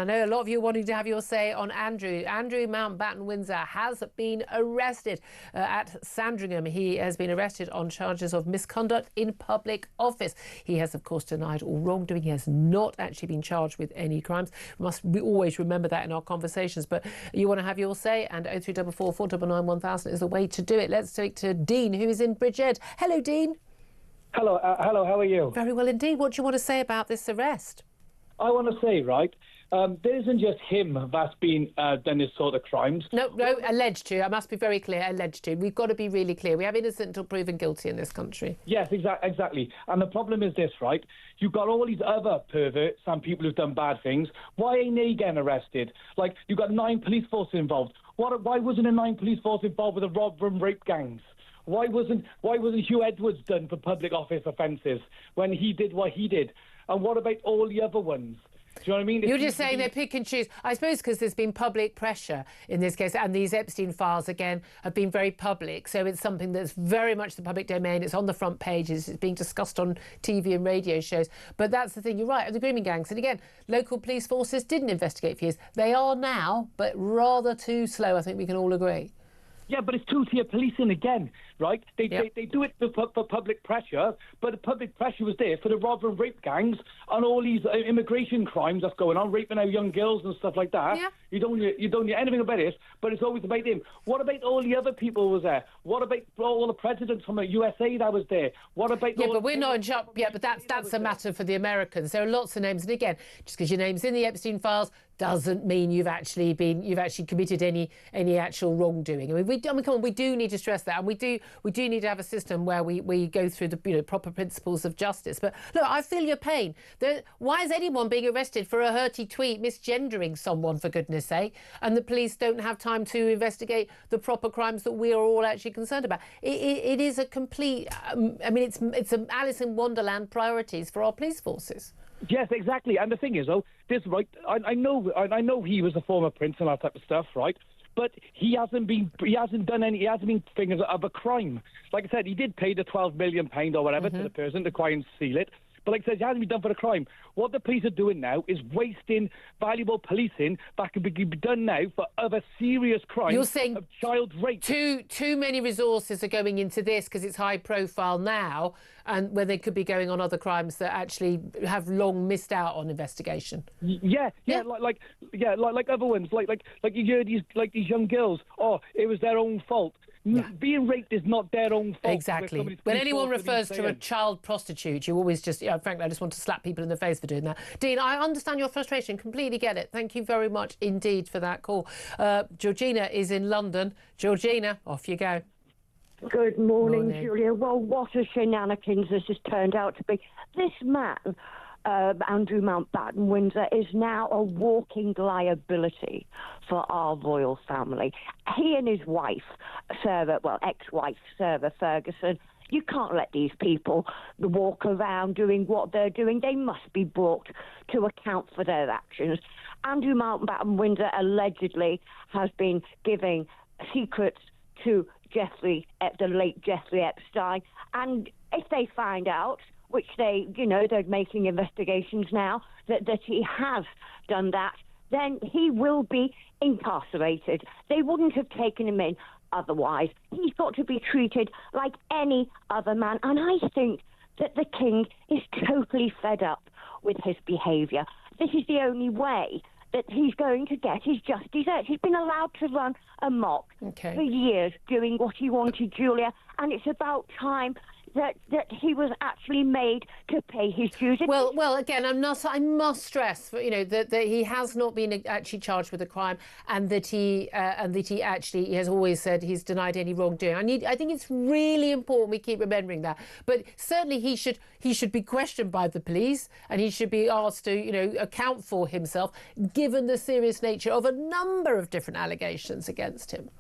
And I know a lot of you are wanting to have your say on Andrew. Andrew Mountbatten-Windsor has been arrested at Sandringham. He has been arrested on charges of misconduct in public office. He has, of course, denied all wrongdoing. He has not actually been charged with any crimes. We always remember that in our conversations. But you want to have your say, and 0344 499 1000 is the way to do it. Let's speak to Dean, who is in Bridgehead. Hello, Dean. Hello, how are you? Very well indeed. What do you want to say about this arrest? I want to say, right, there isn't just him that's been done this sort of crimes. No, alleged to. I must be very clear, alleged to. We've got to be really clear. We have innocent until proven guilty in this country. Yes, exactly. And the problem is this, right? You've got all these other perverts and people who've done bad things. Why ain't they getting arrested? Like, you've got 9 police forces involved. Why wasn't a 9 police force involved with the rob and rape gangs? Why wasn't Hugh Edwards done for public office offences when he did what he did? And what about all the other ones? Do you know what I mean? You're just saying they pick and choose. I suppose because there's been public pressure in this case, and these Epstein files, again, have been very public. So it's something that's very much the public domain. It's on the front pages. It's being discussed on TV and radio shows. But that's the thing. You're right. The grooming gangs. And again, local police forces didn't investigate for years. They are now, but rather too slow. I think we can all agree. Yeah, but it's two-tier policing again, right? They do it for public pressure, but the public pressure was there for the rob and rape gangs and all these immigration crimes that's going on, raping out young girls and stuff like that. Yeah. You don't hear anything about this, but it's always about him. What about all the other people who was there? What about all the presidents from the USA that was there? What about... Yeah, but we're not in charge. Yeah, but that's a matter for the Americans. There are lots of names, and again, just because your name's in the Epstein files doesn't mean you've actually committed any actual wrongdoing. I mean, come on, we do need to stress that, and we do need to have a system where we go through the proper principles of justice. But look, I feel your pain. Why is anyone being arrested for a hurty tweet misgendering someone, for goodness sake, and the police don't have time to investigate the proper crimes that we are all actually concerned about? It is a complete. I mean, it's an Alice in Wonderland priorities for our police forces. Yes, exactly. And the thing is, though, this right. I know he was a former prince and that type of stuff, right? But he hasn't been fingers of a crime. Like I said, he did pay the £12 million or whatever to the person to try and seal it. But like I said, he hasn't been done for a crime. What the police are doing now is wasting valuable policing that can be done now for other serious crimes. You're saying of child rape. Too many resources are going into this because it's high profile now, and when they could be going on other crimes that actually have long missed out on investigation. Yeah. Like other ones, like you hear these young girls. Oh, it was their own fault. Yeah. Being raped is not their own fault. Exactly. When anyone refers to a child prostitute, you always just, frankly, I just want to slap people in the face for doing that. Dean, I understand your frustration, completely get it. Thank you very much indeed for that call. Georgina is in London. Georgina, off you go. Good morning, Julia. Well, what a shenanigans this has turned out to be. This man, Andrew Mountbatten-Windsor, is now a walking liability for our royal family. He and his wife, ex-wife, Sarah Ferguson, you can't let these people walk around doing what they're doing. They must be brought to account for their actions. Andrew Mountbatten-Windsor allegedly has been giving secrets to the late Jeffrey Epstein, and if they find out, which they're making investigations now, that he has done that, then he will be incarcerated. They wouldn't have taken him in otherwise. He's got to be treated like any other man. And I think that the king is totally fed up with his behaviour. This is the only way that he's going to get his just desserts. He's been allowed to run amok for years doing what he wanted, Julia, and it's about time that he was actually made to pay his dues. Well, again, I must stress, that he has not been actually charged with a crime, and that he has always said he's denied any wrongdoing. I think it's really important we keep remembering that. But certainly he should be questioned by the police, and he should be asked to account for himself, given the serious nature of a number of different allegations against him.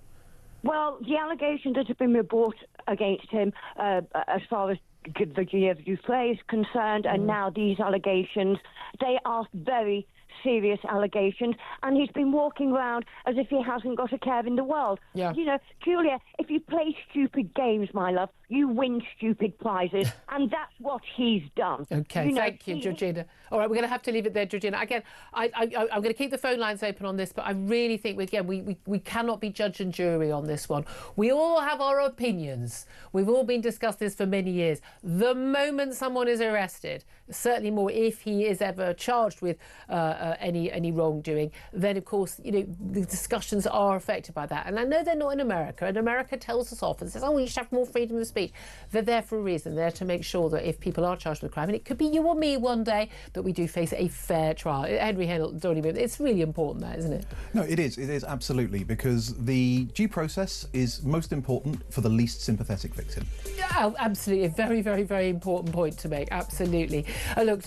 Well, the allegations that have been brought against him, as far as Virginia Giuffre is concerned, and now these allegations, they are very serious allegations, and he's been walking around as if he hasn't got a care in the world. Yeah. You know, Julia, if you play stupid games, my love, you win stupid prizes, and that's what he's done. OK, thank you, Georgina. All right, we're going to have to leave it there, Georgina. Again, I'm going to keep the phone lines open on this, but I really think, again, we cannot be judge and jury on this one. We all have our opinions. We've all been discussing this for many years. The moment someone is arrested, certainly more if he is ever charged with any wrongdoing, then, of course, you know, the discussions are affected by that. And I know they're not in America, and America tells us off and says, oh, we should have more freedom of speech. They're there for a reason. They're to make sure that if people are charged with a crime, and it could be you or me one day, that we do face a fair trial. Henry Hennell, it's really important, that, isn't it? No, it is absolutely, because the due process is most important for the least sympathetic victim. Yeah, absolutely. A very, very, very important point to make. Absolutely. Look.